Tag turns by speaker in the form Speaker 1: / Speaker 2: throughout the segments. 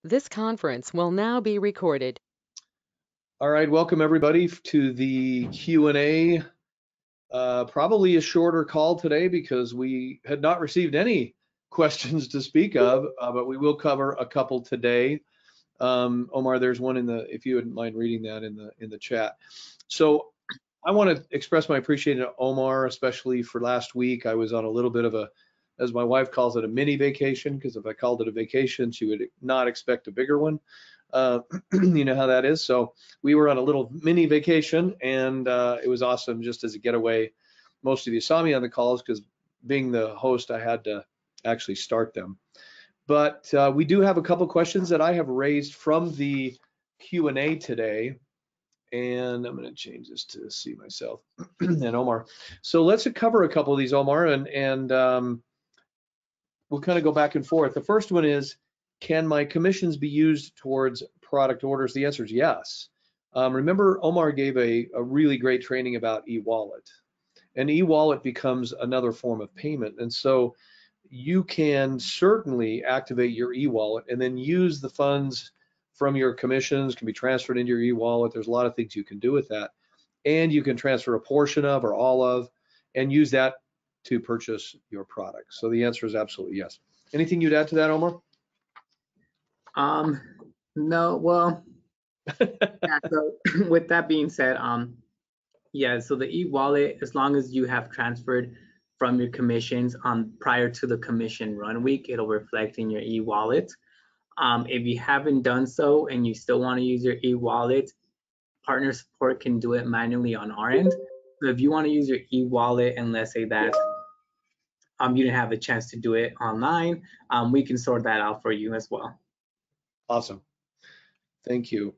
Speaker 1: This conference will now be recorded.
Speaker 2: All right, welcome everybody to the Q&A. Probably a shorter call today because we had not received any questions to speak of, but we will cover a couple today. Omar, there's one if you wouldn't mind reading that in the chat. So I want to express my appreciation to Omar, especially for last week. I was on a little bit of a, as my wife calls it, a mini vacation, because if I called it a vacation, she would not expect a bigger one. You know how that is. So we were on a little mini vacation, and it was awesome just as a getaway. Most of you saw me on the calls because being the host, I had to actually start them. But we do have a couple questions that I have raised from the Q&A today. And I'm going to change this to see myself and Omar. So let's cover a couple of these, Omar, and we'll kind of go back and forth. The first one is, can my commissions be used towards product orders? The answer is yes. Remember, Omar gave a really great training about e-wallet. And e-wallet becomes another form of payment. And so you can certainly activate your e-wallet and then use the funds from your commissions, can be transferred into your e-wallet. There's a lot of things you can do with that. And you can transfer a portion of or all of and use that to purchase your product. So the answer is absolutely yes. Anything you'd add to that, Omar?
Speaker 3: No, well, yeah, so with that being said, yeah, so the e-wallet, as long as you have transferred from your commissions prior to the commission run week, it'll reflect in your e-wallet. If you haven't done so and you still want to use your e-wallet, partner support can do it manually on our end. So if you want to use your e-wallet and let's say that you didn't have a chance to do it online, we can sort that out for you as well.
Speaker 2: Awesome. Thank you.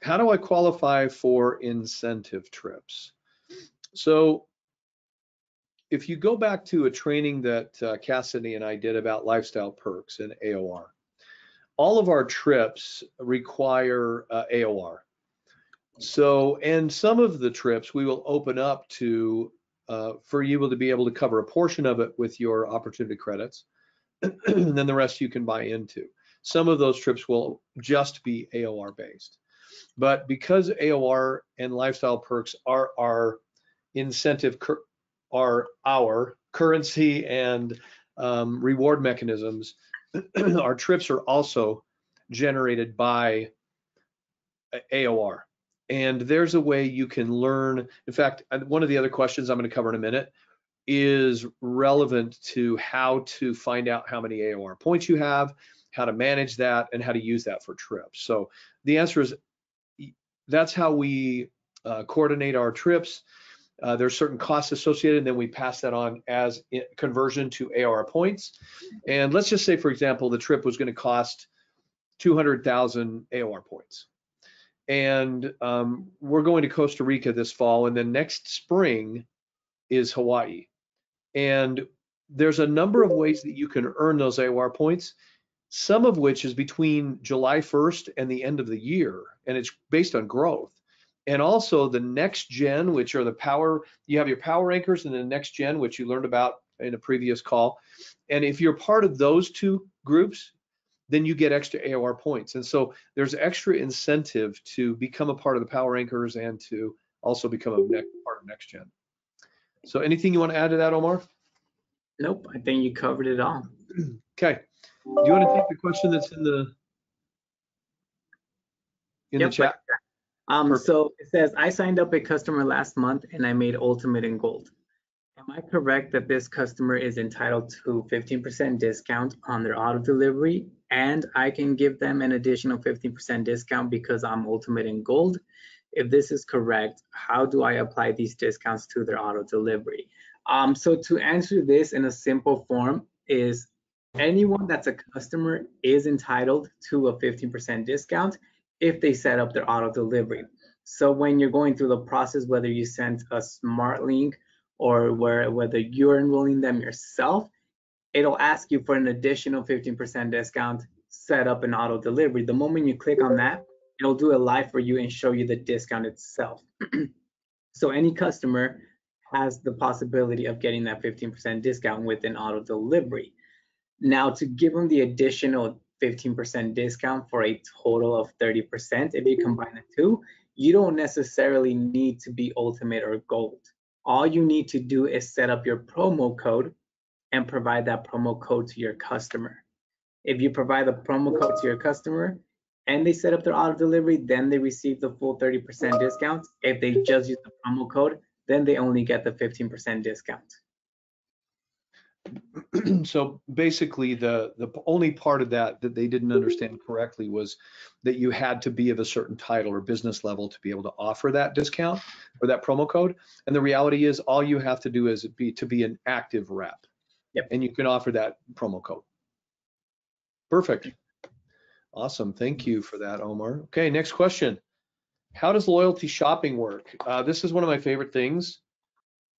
Speaker 2: How do I qualify for incentive trips? So if you go back to a training that Cassidy and I did about lifestyle perks and AOR, all of our trips require AOR. So, and some of the trips we will open up to for you to be able to cover a portion of it with your opportunity credits, and then the rest you can buy into. Some of those trips will just be AOR based. But because AOR and lifestyle perks are our incentive, are our currency and reward mechanisms, our trips are also generated by AOR. And there's a way you can learn. In fact, one of the other questions I'm going to cover in a minute is relevant to how to find out how many AOR points you have, how to manage that, and how to use that for trips. So the answer is that's how we coordinate our trips. There's certain costs associated, and then we pass that on as conversion to AOR points. And let's just say, for example, the trip was going to cost 200,000 AOR points. And we're going to Costa Rica this fall, and then next spring is Hawaii. And there's a number of ways that you can earn those AOR points, some of which is between July 1st and the end of the year, and it's based on growth. And also the next gen, which are the power, you have your power anchors, and the next gen, which you learned about in a previous call. And if you're part of those two groups, then you get extra AOR points. And so there's extra incentive to become a part of the power anchors and to also become a part of next gen. So anything you want to add to that, Omar?
Speaker 3: Nope, I think you covered it all.
Speaker 2: Okay. Do you want to take the question that's in the chat?
Speaker 3: So it says, I signed up a customer last month and I made Ultimate in Gold. Am I correct that this customer is entitled to 15% discount on their auto delivery, and I can give them an additional 15% discount because I'm Ultimate in Gold? If this is correct, how do I apply these discounts to their auto delivery? So to answer this in a simple form is anyone that's a customer is entitled to a 15% discount if they set up their auto delivery. So when you're going through the process, whether you send a smart link or whether you're enrolling them yourself, it'll ask you for an additional 15% discount, set up an auto delivery. The moment you click on that, it'll do it live for you and show you the discount itself. So any customer has the possibility of getting that 15% discount with an auto delivery. Now, to give them the additional 15% discount for a total of 30%. If you combine the two, you don't necessarily need to be Ultimate or Gold. All you need to do is set up your promo code and provide that promo code to your customer. If you provide the promo code to your customer and they set up their auto delivery, then they receive the full 30% discount. If they just use the promo code, then they only get the 15% discount.
Speaker 2: So basically, the only part of that they didn't understand correctly was that you had to be of a certain title or business level to be able to offer that discount or that promo code. And the reality is, all you have to do is be an active rep.
Speaker 3: Yep.
Speaker 2: And you can offer that promo code. Perfect. Awesome. Thank you for that, Omar. Okay, next question. How does loyalty shopping work? This is one of my favorite things.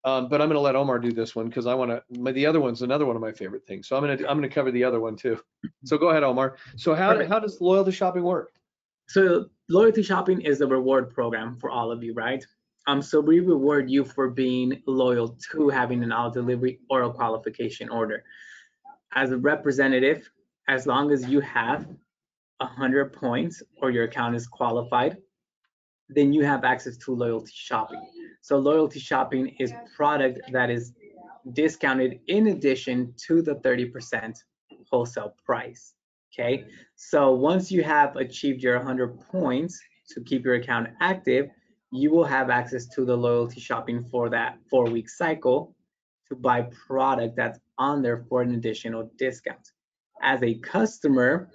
Speaker 2: But I'm going to let Omar do this one because I want to. The other one's another one of my favorite things. So I'm going to cover the other one too. So go ahead, Omar. So how does loyalty shopping work?
Speaker 3: So loyalty shopping is a reward program for all of you, right? So we reward you for being loyal to having an auto delivery or a qualification order. As a representative, as long as you have 100 points or your account is qualified, then you have access to loyalty shopping. So loyalty shopping is product that is discounted in addition to the 30% wholesale price. Okay, so once you have achieved your 100 points to keep your account active, you will have access to the loyalty shopping for that 4-week cycle to buy product that's on there for an additional discount. As a customer,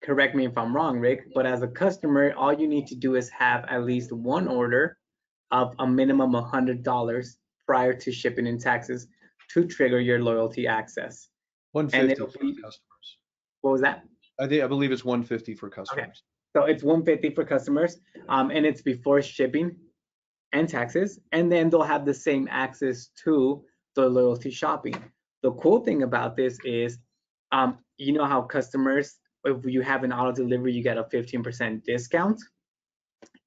Speaker 3: correct me if I'm wrong, Rick, but as a customer, all you need to do is have at least one order of a minimum of $100 prior to shipping and taxes to trigger your loyalty access.
Speaker 2: 150 for customers.
Speaker 3: What was that?
Speaker 2: I believe it's 150 for customers.
Speaker 3: Okay. So it's 150 for customers, and it's before shipping and taxes, and then they'll have the same access to the loyalty shopping. The cool thing about this is, you know how customers, if you have an auto delivery, you get a 15% discount.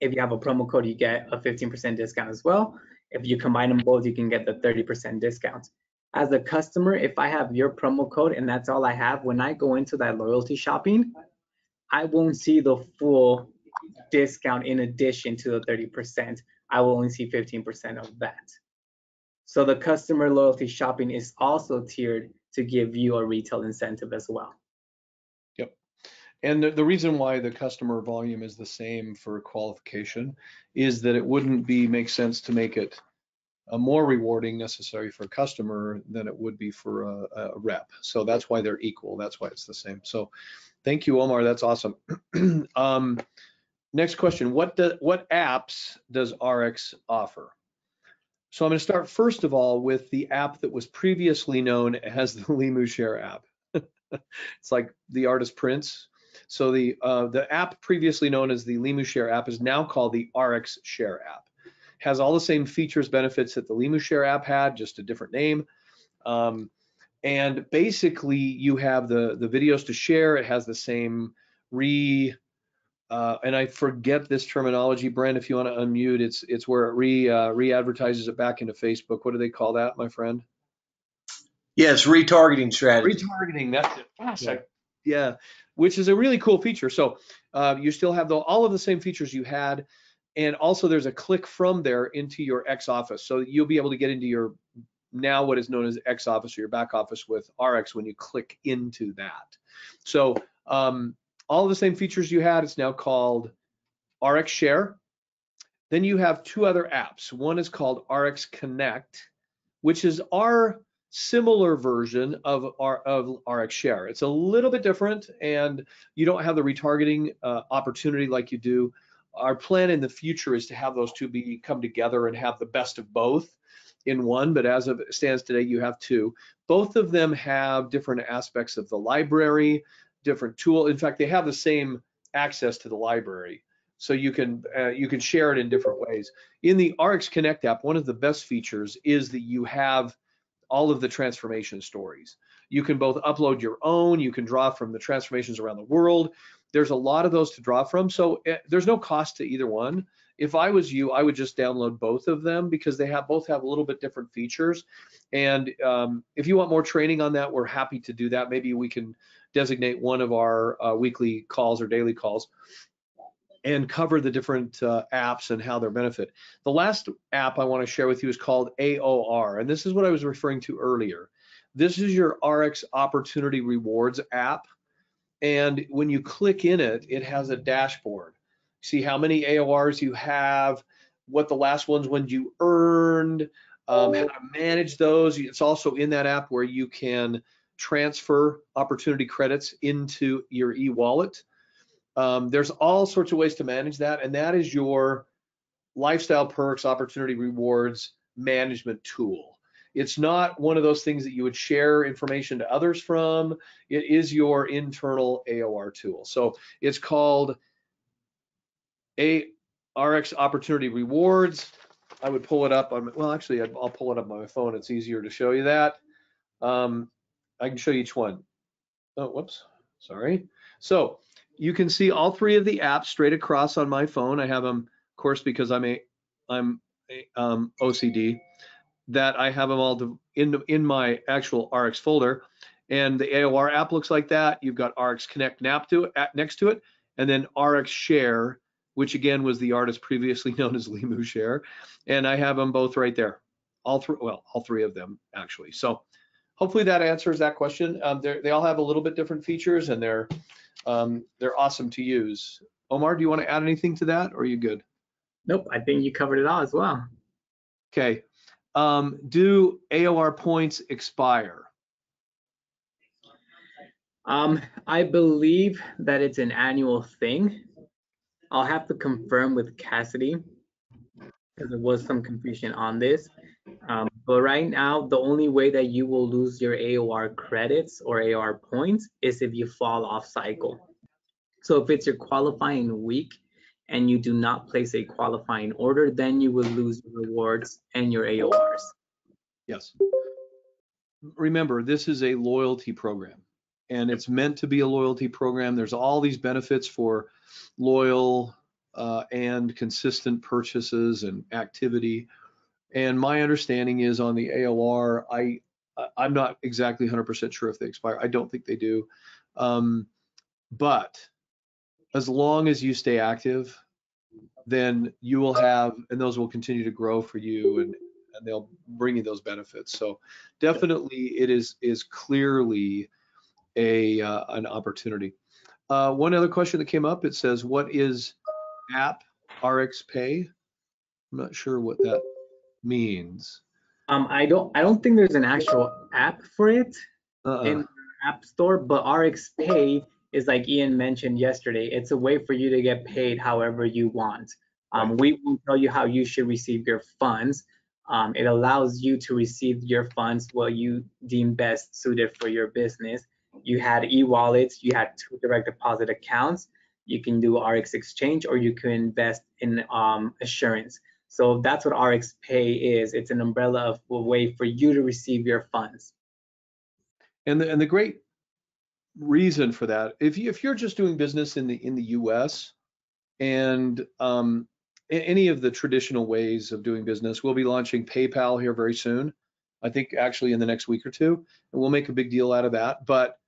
Speaker 3: If you have a promo code, you get a 15% discount as well. If you combine them both, you can get the 30% discount. As a customer, if I have your promo code and that's all I have, when I go into that loyalty shopping, I won't see the full discount in addition to the 30%. I will only see 15% of that. So the customer loyalty shopping is also tiered to give you a retail incentive as well.
Speaker 2: Yep. And the reason why the customer volume is the same for qualification is that it wouldn't make sense to make it more rewarding necessary for a customer than it would be for a rep. So that's why they're equal. That's why it's the same. So thank you, Omar. That's awesome. Next question. What apps does RX offer? So I'm going to start first of all with the app that was previously known as the Limu Share app. It's like the artist Prince. So the app previously known as the Limu Share app is now called the RX Share app. Has all the same features, benefits that the Limu Share app had, just a different name. And basically, you have the videos to share. It has the same and I forget this terminology, Brent, if you want to unmute, it's where it re-advertises it back into Facebook. What do they call that, my friend?
Speaker 4: Yes, retargeting strategy.
Speaker 2: Retargeting, that's it. Gosh, yeah, which is a really cool feature. So you still have all of the same features you had. And also there's a click from there into your X office. So you'll be able to get into your now what is known as X office or your back office with RX when you click into that. So all of the same features you had, it's now called RX Share. Then you have two other apps. One is called RX Connect, which is our similar version of RX Share. It's a little bit different and you don't have the retargeting opportunity like you do. Our plan in the future is to have those two come together and have the best of both in one, but as it stands today, you have two. Both of them have different aspects of the library, different tool. In fact, they have the same access to the library, so you can share it in different ways. In the RX Connect app, one of the best features is that you have all of the transformation stories. You can both upload your own, you can draw from the transformations around the world. There's a lot of those to draw from, so there's no cost to either one. if I was you, I would just download both of them because they both have a little bit different features. And if you want more training on that, we're happy to do that. Maybe we can designate one of our weekly calls or daily calls and cover the different apps and how they're benefit. The last app I want to share with you is called AOR, and this is what I was referring to earlier. This is your RX Opportunity Rewards app, and when you click in it, it has a dashboard. See how many AORs you have, what the last ones when you earned, how to manage those. It's also in that app where you can transfer opportunity credits into your e-wallet. There's all sorts of ways to manage that, and that is your Lifestyle Perks Opportunity Rewards management tool. It's not one of those things that you would share information to others from. It is your internal AOR tool. So it's called RX Opportunity Rewards. I would pull it up on, well, actually, I'll pull it up on my phone. It's easier to show you that. I can show you each one. Oh, whoops, sorry. So you can see all three of the apps straight across on my phone. I have them, of course, because I'm OCD, that I have them all in my actual RX folder. And the AOR app looks like that. You've got RX Connect next to it, and then RX Share, which again was the artist previously known as Limu Share. And I have them both right there. All three of them actually. So hopefully that answers that question. They all have a little bit different features, and they're awesome to use. Omar, do you want to add anything to that, or are you good?
Speaker 3: Nope, I think you covered it all as well.
Speaker 2: Okay. Do AOR points expire?
Speaker 3: I believe that it's an annual thing. I'll have to confirm with Cassidy because there was some confusion on this. But right now, the only way that you will lose your AOR credits or AOR points is if you fall off cycle. So if it's your qualifying week and you do not place a qualifying order, then you will lose your rewards and your AORs.
Speaker 2: Yes. Remember, this is a loyalty program, and it's meant to be a loyalty program. There's all these benefits for loyal and consistent purchases and activity. And my understanding is on the AOR, I'm not exactly 100% sure if they expire. I don't think they do. But as long as you stay active, then you will have, and those will continue to grow for you, and they'll bring you those benefits. So definitely it is clearly an opportunity. One other question that came up, it says, what is app RX Pay? I'm not sure what that means.
Speaker 3: I don't think there's an actual app for it in the App Store, but RX Pay is like Ian mentioned yesterday. It's a way for you to get paid however you want. We will tell you how you should receive your funds. It allows you to receive your funds what you deem best suited for your business. You had e-wallets, you had 2 direct deposit accounts. You can do RX Exchange, or you can invest in assurance. So that's what RX Pay is. It's an umbrella of a way for you to receive your funds.
Speaker 2: And the great reason for that, if you're just doing business in the US and any of the traditional ways of doing business, we'll be launching PayPal here very soon. I think actually in the next week or two, and we'll make a big deal out of that. But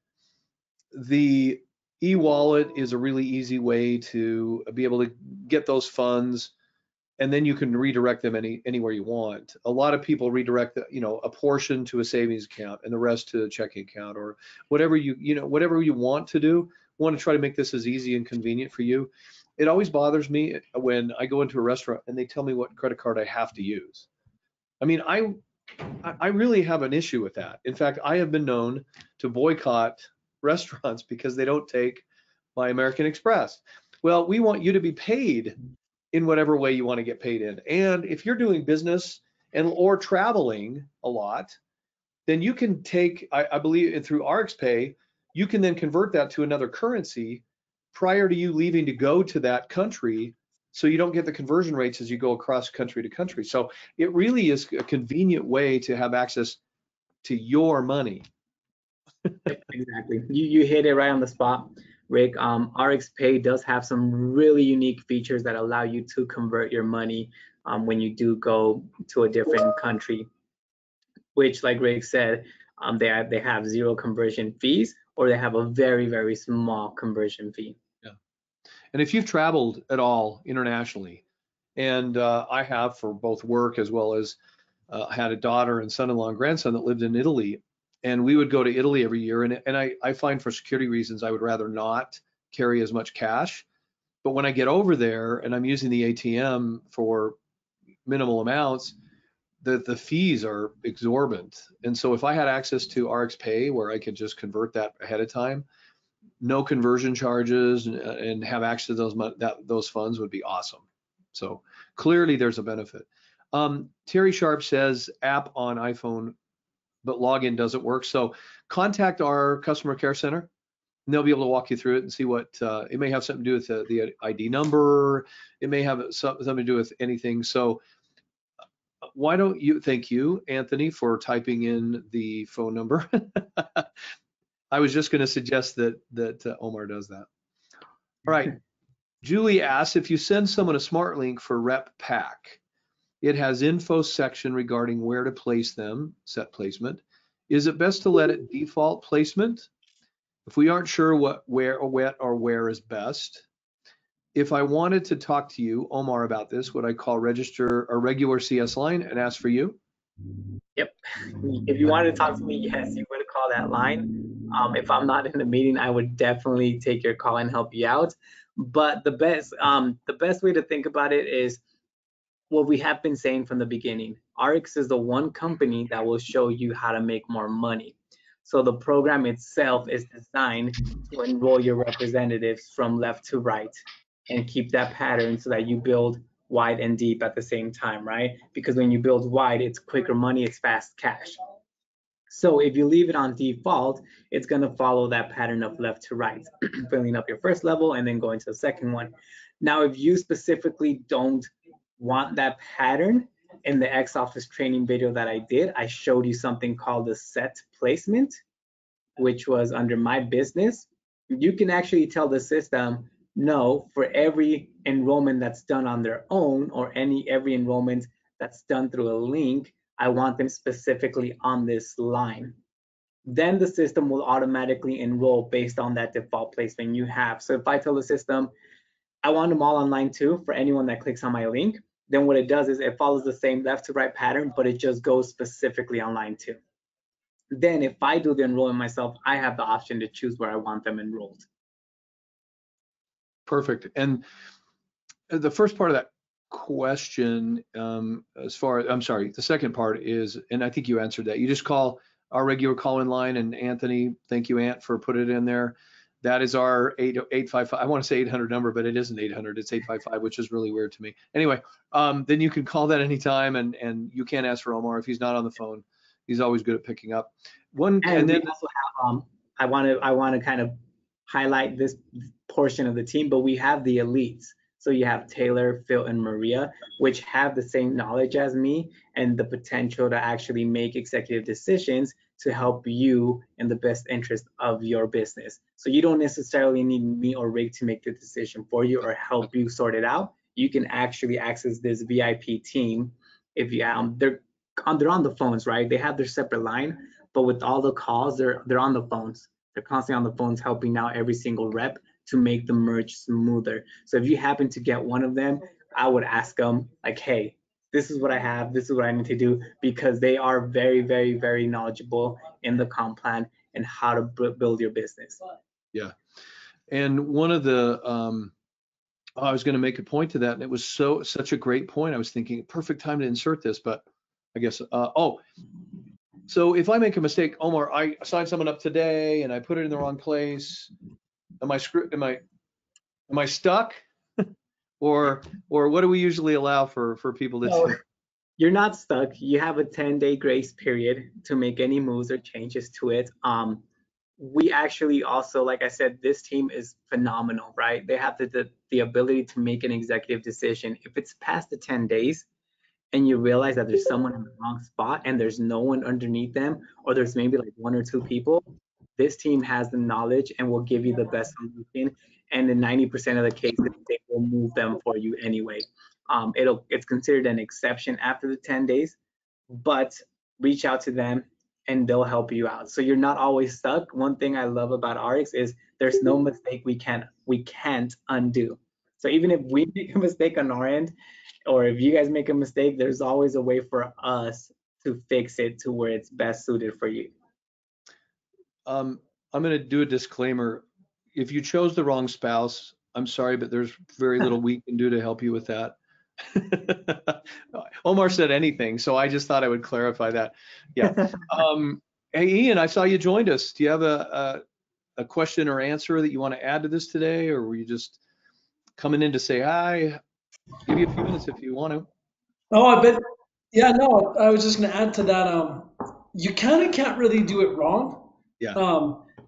Speaker 2: the e-wallet is a really easy way to be able to get those funds, and then you can redirect them anywhere you want. A lot of people redirect a portion to a savings account and the rest to a checking account, or whatever whatever you want to do. Want to try to make this as easy and convenient for you. It always bothers me when I go into a restaurant and they tell me what credit card I have to use. I mean, I really have an issue with that. In fact, I have been known to boycott restaurants because they don't take my American Express. Well, we want you to be paid in whatever way you want to get paid in. And if you're doing business or traveling a lot, then you can take, I believe through RxPay, you can then convert that to another currency prior to you leaving to go to that country, so you don't get the conversion rates as you go across country to country. So it really is a convenient way to have access to your money.
Speaker 3: Exactly. You hit it right on the spot. Rick, RxPay does have some really unique features that allow you to convert your money when you do go to a different country, which, like Rick said, they have zero conversion fees, or they have a very, very small conversion fee.
Speaker 2: Yeah. And if you've traveled at all internationally, and I have for both work as well as had a daughter and son-in-law and grandson that lived in Italy, and we would go to Italy every year. And I find for security reasons, I would rather not carry as much cash. But when I get over there and I'm using the ATM for minimal amounts, the fees are exorbitant. And so if I had access to RxPay where I could just convert that ahead of time, no conversion charges, and have access to those funds would be awesome. So clearly there's a benefit. Terry Sharp says app on iPhone, but login doesn't work. So contact our customer care center, and they'll be able to walk you through it and see what it may have something to do with the ID number. It may have something to do with anything. So why don't you, thank you, Anthony, for typing in the phone number. I was just going to suggest that Omar does that. All right. Julie asks, if you send someone a smart link for Rep Pack, it has info section regarding where to place them, set placement. Is it best to let it default placement? If we aren't sure where is best. If I wanted to talk to you, Omar, about this, would I call register a regular CS line and ask for you?
Speaker 3: Yep. If you wanted to talk to me, yes, you would call that line. If I'm not in the meeting, I would definitely take your call and help you out. But the best way to think about it is what we have been saying from the beginning. Rx is the one company that will show you how to make more money. So the program itself is designed to enroll your representatives from left to right and keep that pattern so that you build wide and deep at the same time, right? Because when you build wide, it's quicker money, it's fast cash. So if you leave it on default, it's going to follow that pattern of left to right, filling up your first level and then going to the second one. Now, if you specifically don't want that pattern, in the X Office training video that I did, I showed you something called the set placement, which was under my business. You can actually tell the system, no, for every enrollment that's done on their own, or every enrollment that's done through a link, I want them specifically on this line. Then the system will automatically enroll based on that default placement you have. So if I tell the system, I want them all on line 2 for anyone that clicks on my link, then what it does is it follows the same left to right pattern, but it just goes specifically on line 2. Then if I do the enrollment myself, I have the option to choose where I want them enrolled.
Speaker 2: Perfect. And the first part of that question, I'm sorry, the second part is, and I think you answered that. You just call our regular call-in line, and Anthony, thank you, Ant, for putting it in there. That is our 855. I want to say 800 number, but it isn't 800. It's 855, which is really weird to me. Anyway, then you can call that anytime, and you can't ask for Omar if he's not on the phone. He's always good at picking up. And then
Speaker 3: we also have, I want to kind of highlight this portion of the team, but we have the elites. So you have Taylor, Phil, and Maria, which have the same knowledge as me and the potential to actually make executive decisions to help you in the best interest of your business. So you don't necessarily need me or Rick to make the decision for you or help you sort it out. You can actually access this VIP team if you they're on the phones, right? They have their separate line, but with all the calls, they're on the phones. They're constantly on the phones helping out every single rep to make the merge smoother. So if you happen to get one of them, I would ask them like, hey, this is what I have, this is what I need to do, because they are very, very, very knowledgeable in the comp plan and how to build your business.
Speaker 2: Yeah. And one of the, I was going to make a point to that, and it was such a great point. I was thinking, perfect time to insert this, but I guess, so if I make a mistake, Omar, I signed someone up today and I put it in the wrong place. Am I stuck? or what do we usually allow for people to do?
Speaker 3: You're not stuck. You have a 10-day grace period to make any moves or changes to it. We actually also, like I said, this team is phenomenal, right? They have the ability to make an executive decision. If it's past the 10 days and you realize that there's someone in the wrong spot and there's no one underneath them, or there's maybe like 1 or 2 people, this team has the knowledge and will give you the best solution. And in 90% of the cases, they will move them for you anyway. It's considered an exception after the 10 days, but reach out to them and they'll help you out. So you're not always stuck. One thing I love about RX is there's no mistake we can't undo. So even if we make a mistake on our end, or if you guys make a mistake, there's always a way for us to fix it to where it's best suited for you.
Speaker 2: I'm going to do a disclaimer. If you chose the wrong spouse, I'm sorry, but there's very little we can do to help you with that. Omar said anything, so I just thought I would clarify that. Yeah. Hey, Ian, I saw you joined us. Do you have a question or answer that you want to add to this today, or were you just coming in to say hi? Give you a few minutes if you want to.
Speaker 5: Oh, I bet. Yeah, no, I was just going to add to that. You kind of can't really do it wrong.
Speaker 2: Yeah.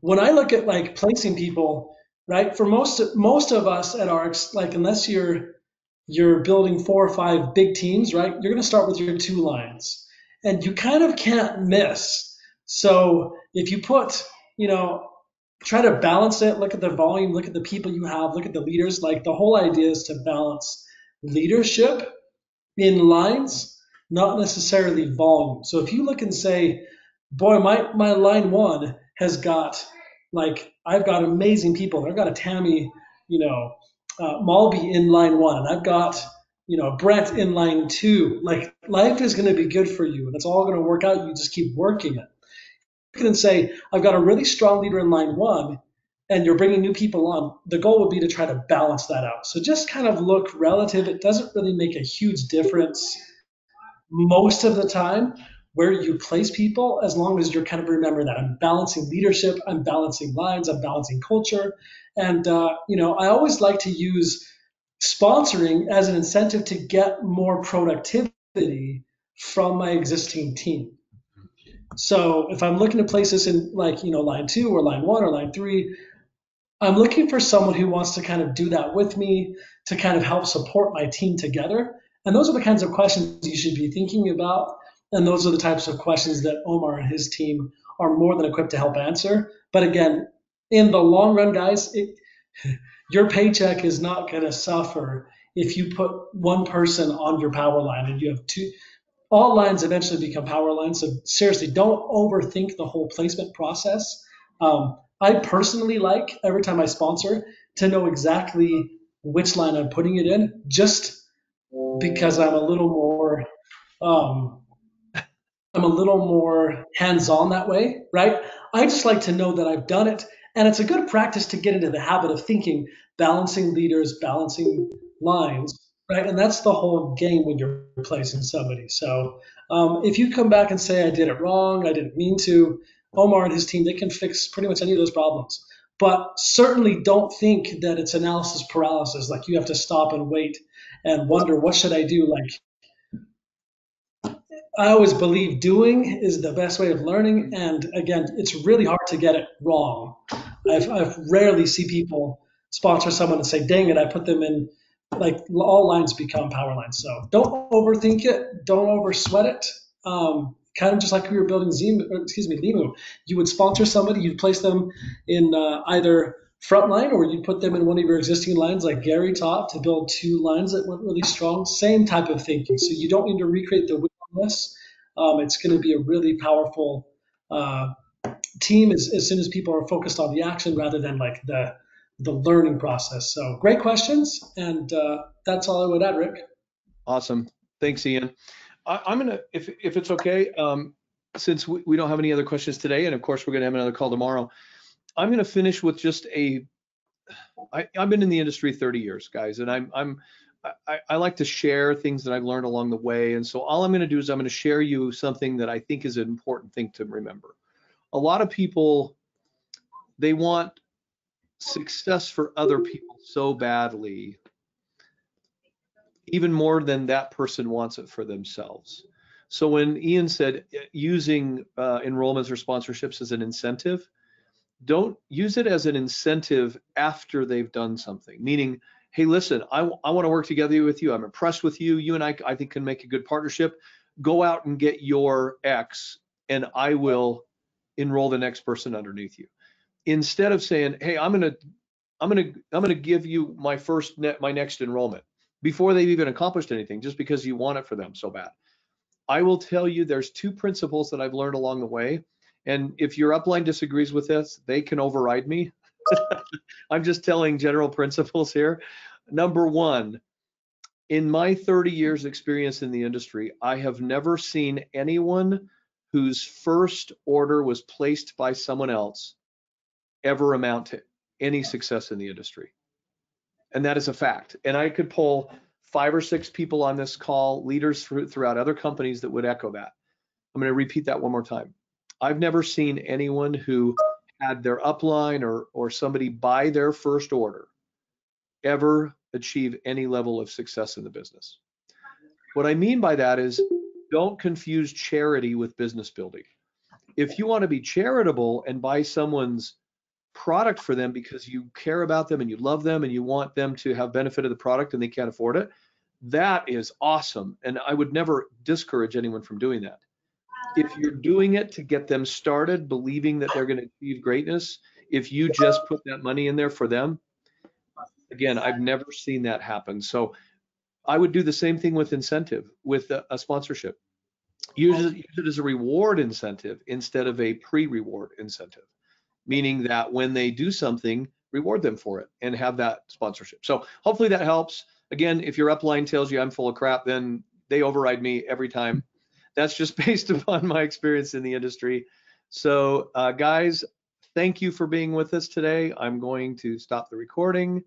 Speaker 5: When I look at like placing people, right, for most of us at ARCS, like unless you're building 4 or 5 big teams, right, you're going to start with your 2 lines, and you kind of can't miss. So if you put, try to balance it, look at the volume, look at the people you have, look at the leaders. Like the whole idea is to balance leadership in lines, not necessarily volume. So if you look and say, boy, my line 1 has got, like, I've got amazing people. I've got a Tammy, Malby in line 1, and I've got, Brett in line 2. Like, life is going to be good for you, and it's all going to work out. You just keep working it. You can say, I've got a really strong leader in line 1, and you're bringing new people on. The goal would be to try to balance that out. So just kind of look relative. It doesn't really make a huge difference most of the time where you place people, as long as you're kind of remember that I'm balancing leadership, I'm balancing lines, I'm balancing culture. And, I always like to use sponsoring as an incentive to get more productivity from my existing team. So if I'm looking to place this in line 2 or line 1 or line 3, I'm looking for someone who wants to kind of do that with me, to kind of help support my team together. And those are the kinds of questions you should be thinking about. And those are the types of questions that Omar and his team are more than equipped to help answer. But again, in the long run, guys, your paycheck is not going to suffer if you put one person on your power line and you have 2. All lines eventually become power lines. So seriously, don't overthink the whole placement process. I personally like, every time I sponsor, to know exactly which line I'm putting it in, just because I'm a little more hands-on that way, right? I just like to know that I've done it, and it's a good practice to get into the habit of thinking, balancing leaders, balancing lines, right? And that's the whole game when you're replacing somebody. So if you come back and say I did it wrong, I didn't mean to, Omar and his team, they can fix pretty much any of those problems. But certainly don't think that it's analysis paralysis, like you have to stop and wait and wonder, what should I do? Like, I always believe doing is the best way of learning. And again, it's really hard to get it wrong. I've rarely see people sponsor someone and say, dang it, I put them in, like all lines become power lines. So don't overthink it. Don't over sweat it. Kind of just like we were building Limu. You would sponsor somebody, you'd place them in either front line, or you'd put them in one of your existing lines like Gary taught to build 2 lines that went really strong. Same type of thinking. So you don't need to recreate the wheel on this. It's going to be a really powerful team as soon as people are focused on the action rather than like the learning process. So great questions, and that's all I would add, Rick.
Speaker 2: Awesome. Thanks, Ian. I'm going to, if it's okay, since we don't have any other questions today, and of course we're going to have another call tomorrow, I'm going to finish with just I've been in the industry 30 years, guys, and I like to share things that I've learned along the way. And so all I'm going to do is I'm going to share you something that I think is an important thing to remember. A lot of people, they want success for other people so badly, even more than that person wants it for themselves. So when Ian said using enrollments or sponsorships as an incentive, don't use it as an incentive after they've done something. Meaning, hey, listen, I want to work together with you. I'm impressed with you. You and I think can make a good partnership. Go out and get your X, and I will enroll the next person underneath you. instead of saying, hey, I'm gonna give you my next enrollment before they've even accomplished anything, just because you want it for them so bad. I will tell you there's two principles that I've learned along the way. And if your upline disagrees with this, they can override me. I'm just telling general principles here. Number one, in my 30 years experience in the industry, I have never seen anyone whose first order was placed by someone else ever amount to any success in the industry. And that is a fact. And I could pull 5 or 6 people on this call, leaders throughout other companies, that would echo that. I'm going to repeat that one more time. I've never seen anyone who had their upline or somebody buy their first order ever achieve any level of success in the business. What I mean by that is, don't confuse charity with business building. If you want to be charitable and buy someone's product for them because you care about them and you love them and you want them to have benefit of the product and they can't afford it, that is awesome. And I would never discourage anyone from doing that. If you're doing it to get them started, believing that they're going to achieve greatness, if you just put that money in there for them, again, I've never seen that happen. So I would do the same thing with incentive, with a sponsorship. Use it as a reward incentive instead of a pre-reward incentive, meaning that when they do something, reward them for it and have that sponsorship. So hopefully that helps. Again, if your upline tells you I'm full of crap, then they override me every time. That's just based upon my experience in the industry. So guys, thank you for being with us today. I'm going to stop the recording.